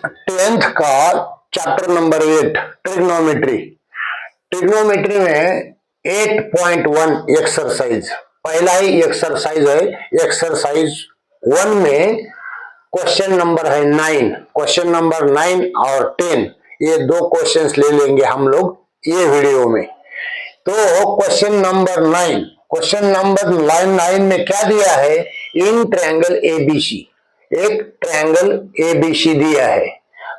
Tenth का chapter number 8 trigonometry. Trigonometry में 8.1 exercise, पहला ही एक्सरसाइज है। एक्सरसाइज 1 में क्वेश्चन नंबर है 9। क्वेश्चन नंबर 9 और 10 ये दो क्वेश्चंस ले लेंगे हम लोग ये वीडियो में। तो क्वेश्चन नंबर 9, क्वेश्चन नंबर 9 में क्या दिया है? इन ट्रायंगल एबीसी, एक ट्रायंगल एबीसी दिया है।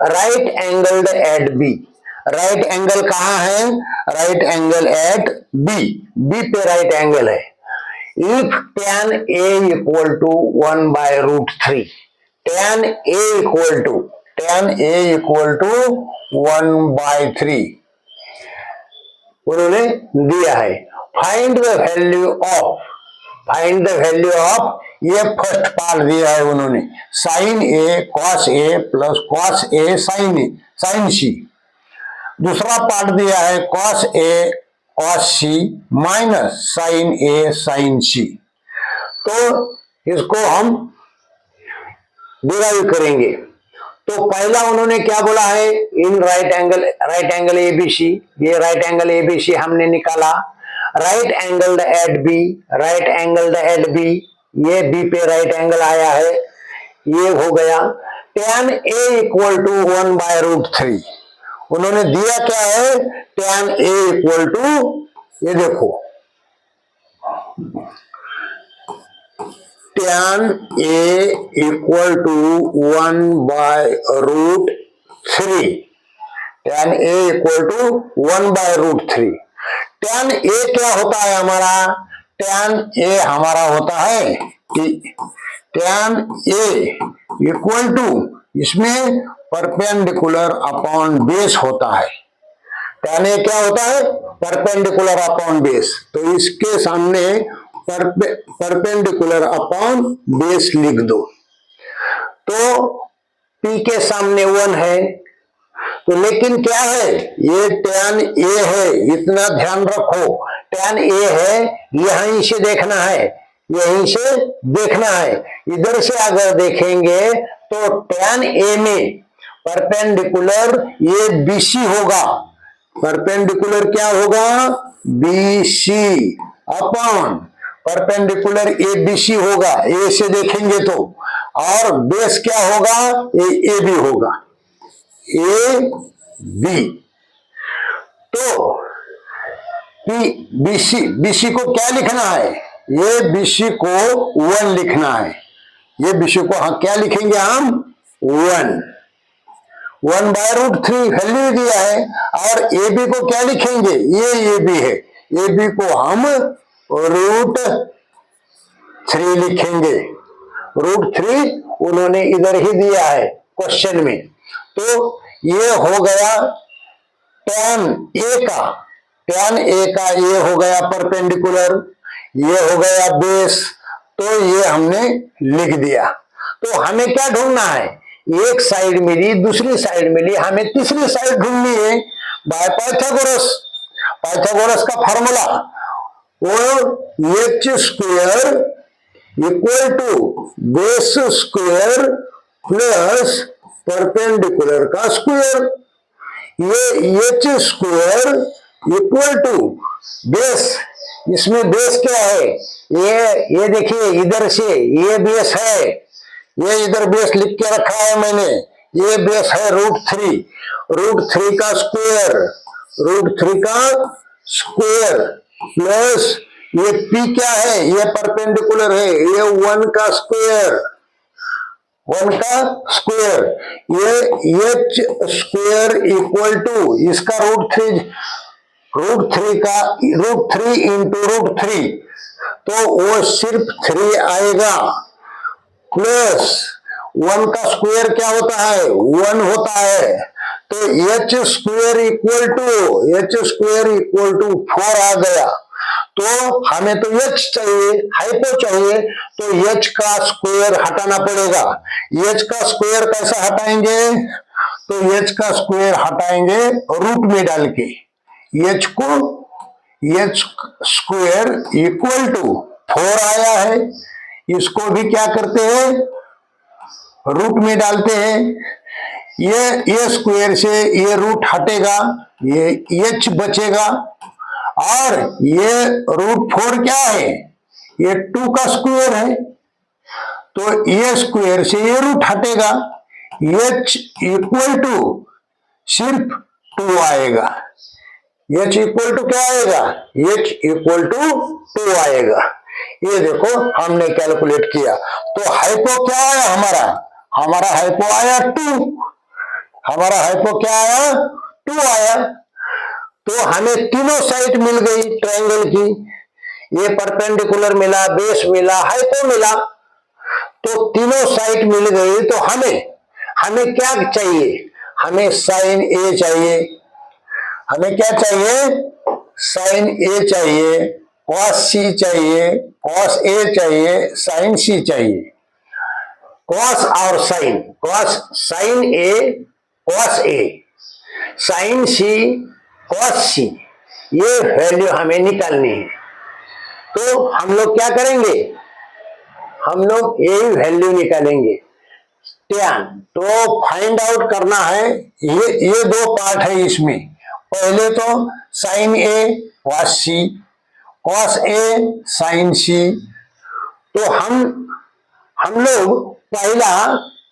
Right angled at B, right angle कहाँ है? Right angle at B, B पे राइट एंगल है। If tan A equal to 1/√3, tan A equal to 1/3 उन्होंने दिया है। फाइंड द वैल्यू ऑफ, ये फर्स्ट पार्ट दिया है उन्होंने, sine A cos A plus cos A sine C. दूसरा पार्ट दिया है cos A cos C minus sign A sine सी। तो इसको हम डिराइव करेंगे। तो पहला उन्होंने क्या बोला है? इन राइट एंगल एबीसी, ये राइट एंगल एबीसी हमने निकाला। राइट एंगल्ड एट बी, ये बी पे राइट एंगल आया है, ये हो गया। tan A इक्वल टू 1/√3 उन्होंने दिया क्या है? tan A इक्वल टू, ये देखो, tan A equal to 1/√3, tan A equal to 1/√3। tan A क्या होता है हमारा? tan A हमारा होता है कि tan A इक्वल टू, इसमें परपेंडिकुलर अपॉन बेस होता है। tan A क्या होता है? Perpendicular upon base. तो इसके सामने परपेंडिकुलर अपॉन बेस लिख दो। तो P के सामने 1 है, तो लेकिन क्या है? ये tan A है, इतना ध्यान रखो। tan A है, यहीं से देखना है, यहीं से देखना है। इधर से अगर देखेंगे तो tan A में परपेंडिकुलर ये BC होगा। परपेंडिकुलर क्या होगा? BC अपॉन परपेंडिकुलर ABC होगा, A से देखेंगे तो। और बेस क्या होगा? AB होगा, AB। तो BC को क्या लिखना है? ये BC को 1 लिखना है। ये BC को क्या लिखेंगे हम? 1/√3 वैल्यू दिया है। और AB को क्या लिखेंगे? ये AB है, AB को हम √3 लिखेंगे। √3 उन्होंने इधर ही दिया है क्वेश्चन में। तो ये हो गया tan A का ये हो गया परपेंडिकुलर, ये हो गया बेस। तो ये हमने लिख दिया। तो हमें क्या ढूंढना है? एक साइड मिली, दूसरी साइड मिली, हमें तीसरी साइड ढूंढनी है बाय पाइथागोरस का फॉर्मूला, वो h² equal to base square plus perpendicular का स्क्वायर। ये h² इक्वल टू बेस, इसमें बेस क्या है? ये देखिए, इधर से ये बेस है, ये इधर बेस लिख के रखा है मैंने, ये बेस है √3 का स्क्वायर प्लस ये P क्या है? ये परपेंडिकुलर है, ये 1 का स्क्वायर, ये h² इक्वल टू इसका √3 इंटू √3, तो वो सिर्फ 3 आएगा, प्लस 1 का स्क्वायर क्या होता है? 1 होता है। तो h² इक्वल टू 4 आ गया। तो हमें तो h चाहिए, हाइपो चाहिए, तो h का स्क्वायर हटाना पड़ेगा। h का स्क्वायर कैसे हटाएंगे? तो h का स्क्वायर हटाएंगे रूट में डाल के। h² इक्वल टू 4 आया है, इसको भी क्या करते हैं? रूट में डालते हैं। ये स्क्वायर से ये रूट हटेगा, ये एच बचेगा, और ये √4 क्या है, ये 2 का स्क्वायर है, तो ये स्क्वायर से ये रूट हटेगा, एच इक्वल टू सिर्फ 2 आएगा। एच इक्वल टू क्या आएगा, एच इक्वल टू 2 आएगा। ये देखो हमने कैलकुलेट किया, तो हाइपो क्या आया हमारा, हमारा हाइपो आया 2, हमारा हाइपो क्या आया 2 आया। तो हमें तीनों साइड मिल गई ट्रायंगल की, ये परपेंडिकुलर मिला, बेस मिला, हाइपो मिला, तो तीनों साइड मिल गई। तो हमें हमें क्या चाहिए, हमें साइन ए चाहिए, हमें क्या चाहिए, साइन ए चाहिए, कॉस सी चाहिए, कॉस ए चाहिए, साइन सी चाहिए। कॉस और sign, cos sine A, cos A, sine C, cos सी, ये वैल्यू हमें निकालनी है। तो हम लोग क्या करेंगे, हम लोग यही वैल्यू निकालेंगे tan। तो फाइंड आउट करना है, ये 2 पार्ट है इसमें। पहले तो sign A cos C, cos A sine सी। तो हम लोग पहला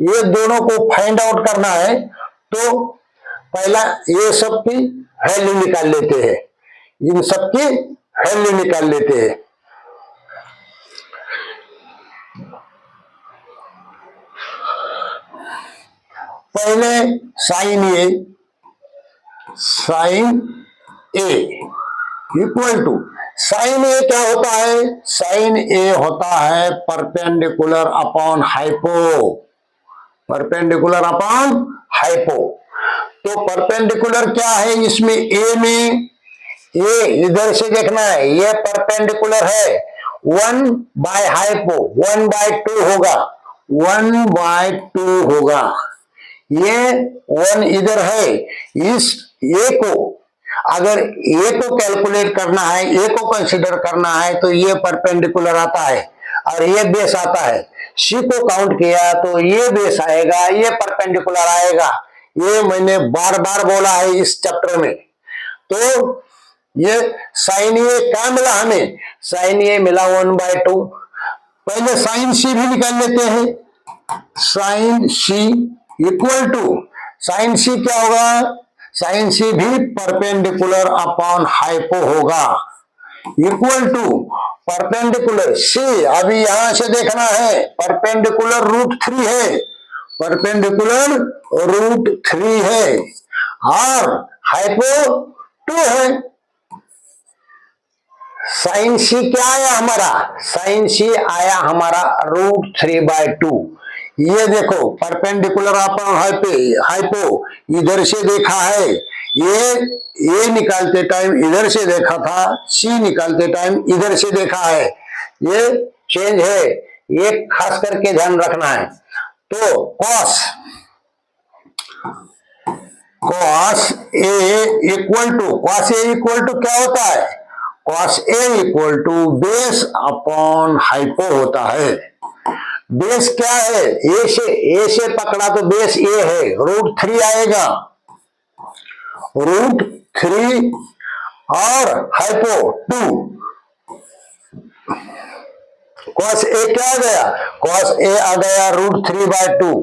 ये दोनों को फाइंड आउट करना है, तो पहला ये सब की वैल्यू निकाल लेते हैं, इन सब की वैल्यू निकाल लेते हैं। पहले sine A equal to, sine A क्या होता है, साइन ए होता है perpendicular upon hypo, perpendicular upon hypo. तो परपेंडिकुलर क्या है इसमें, ए में, ये इधर से देखना है, ये परपेंडिकुलर है 1 बाय हाइपो, 1/2 होगा, 1/2 होगा। ये 1 इधर है, इस ए को अगर ए को कैलकुलेट करना है, ए को कंसीडर करना है, तो ये परपेंडिकुलर आता है और ये बेस आता है। सी को काउंट किया तो ये बेस आएगा, ये परपेंडिकुलर आएगा। ये मैंने बार बार बोला है इस चैप्टर में। तो ये साइन ए क्या मिला हमें, साइन ए मिला 1/2। पहले साइन सी भी निकाल लेते हैं, sine C equal to, sine C क्या होगा, साइन सी भी परपेंडिकुलर अपॉन हाइपो होगा, इक्वल टू परपेंडिकुलर सी, अभी यहां से देखना है, परपेंडिकुलर √3 है, परपेंडिकुलर √3 है, और हाइपो 2 है। साइन सी क्या आया हमारा, साइन सी आया हमारा √3/2। ये देखो परपेंडिकुलर अपॉन हाइपो इधर से देखा है, ये निकालते टाइम इधर से देखा था, सी निकालते टाइम इधर से देखा है, ये चेंज है, ये खास करके ध्यान रखना है। तो कॉस ए इक्वल टू क्या होता है, cos A equal to base upon hypo होता है। बेस क्या है, ए से पकड़ा तो बेस ए है, √3 आएगा, √3 और हाइपो 2। कॉस ए क्या आ गया, कॉस ए आ गया √3/2।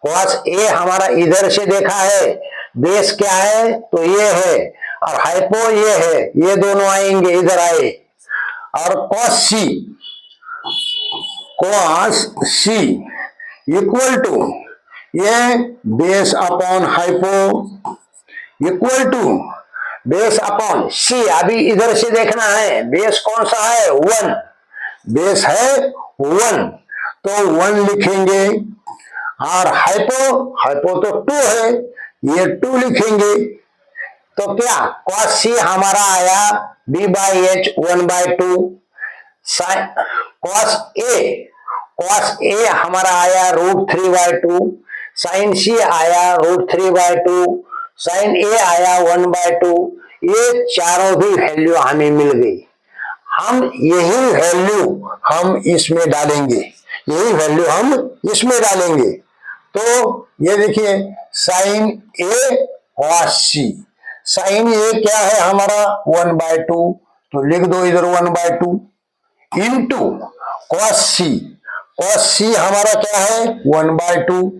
कॉस ए हमारा इधर से देखा है, बेस क्या है तो ये है, और हाइपो ये है, ये दोनों आएंगे इधर आए। और कॉस सी इक्वल टू, ये base upon hypo equal to base upon C. अभी इधर से देखना है, बेस कौन सा है 1, बेस है 1, तो 1 लिखेंगे, और हाइपो तो 2 है, ये 2 लिखेंगे। तो क्या कॉस सी हमारा आया b/h 1/2, कॉस ए हमारा आया √3/2, साइन सी आया √3/2, साइन ए आया 1/2। ये चारों भी वैल्यू हमें मिल गई। हम यही वैल्यू हम इसमें डालेंगे, यही वैल्यू हम इसमें डालेंगे। तो ये देखिए sign A cos C. Sign A क्या है हमारा 1/2, तो लिख दो इधर 1/2 इंटू कॉस सी। कॉस सी हमारा क्या है 1/2।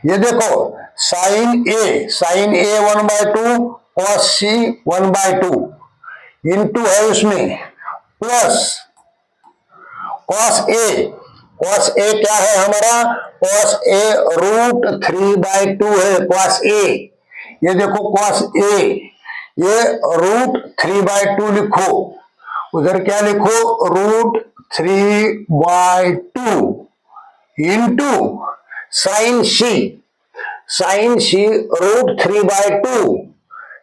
ये देखो साइन ए 1/2 कॉस सी 1/2 इंटू है उसमें प्लस कॉस ए क्या है हमारा कॉस ए √3/2 है कॉस ए। ये देखो कॉस ए ये √3/2 लिखो, उधर क्या लिखो √3/2 इंटू साइन सी √3/2,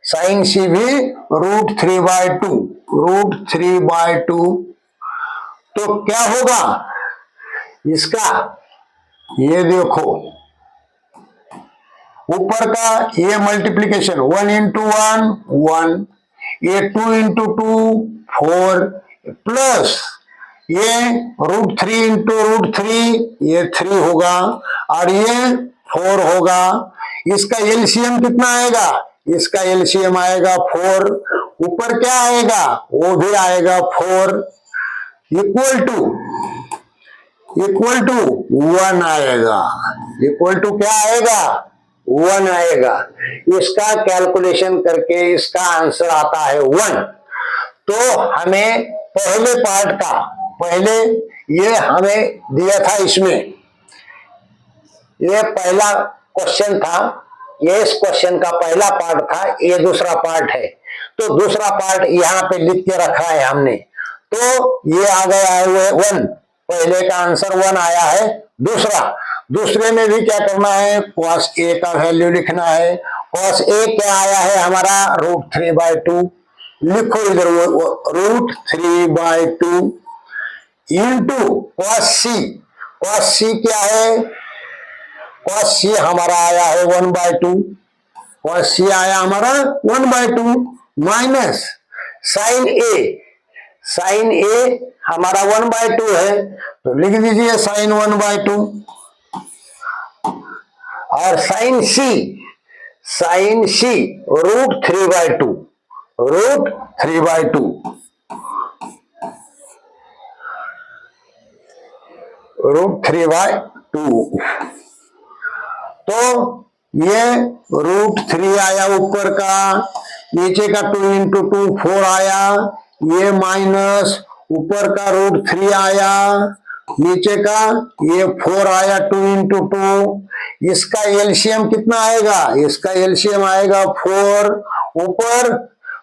साइन सी भी √3/2 तो क्या होगा इसका, ये देखो ऊपर का ये मल्टीप्लीकेशन 1 × 1 1, ये 2 × 2 4 प्लस ये √3 × √3 ये 3 होगा और ये 4 होगा। इसका एलसीएम कितना आएगा, इसका एलसीएम आएगा 4, ऊपर क्या आएगा वो भी आएगा 4 इक्वल टू 1 आएगा, इक्वल टू क्या आएगा 1 आएगा। इसका कैलकुलेशन करके इसका आंसर आता है 1। तो हमें पहले पार्ट का पहले ये हमें दिया था, इसमें ये पहला क्वेश्चन था, ये इस क्वेश्चन का पहला पार्ट था, ये दूसरा पार्ट है। तो दूसरा पार्ट यहाँ पे लिख के रखा है हमने, तो ये आ गया है 1, पहले का आंसर 1 आया है। दूसरे में भी क्या करना है cos a का वैल्यू लिखना है। cos a क्या आया है हमारा √3/2, लिखो इधर √3/2 इंटू cos c क्या है, cos c हमारा आया है 1/2, cos c आया हमारा 1/2 माइनस साइन ए हमारा 1/2 है, तो लिख दीजिए साइन 1/2 और साइन सी √3/2 तो ये √3 आया ऊपर का, नीचे का 2 × 2 4 आया, ये माइनस ऊपर का √3 आया, नीचे का ये 4 आया 2 × 2। इसका एलसीएम कितना आएगा, इसका एलसीएम आएगा 4, ऊपर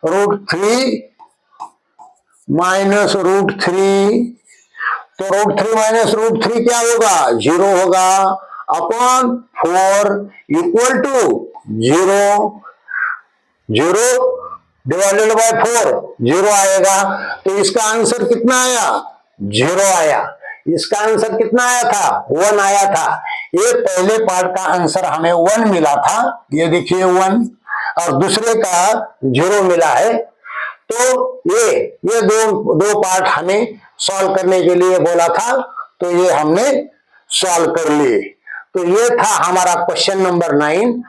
√3 माइनस √3, तो √3 माइनस √3 क्या होगा 0 होगा, upon 4 equal to 0 divided by 4 0 आएगा। तो इसका आंसर कितना आया 0 आया। इसका आंसर कितना आया था 1 आया था। ये पहले पार्ट का आंसर हमें 1 मिला था, ये देखिए 1, और दूसरे का 0 मिला है। तो ये दो पार्ट हमें सॉल्व करने के लिए बोला था, तो ये हमने सॉल्व कर लिए। तो ये था हमारा क्वेश्चन नंबर 9।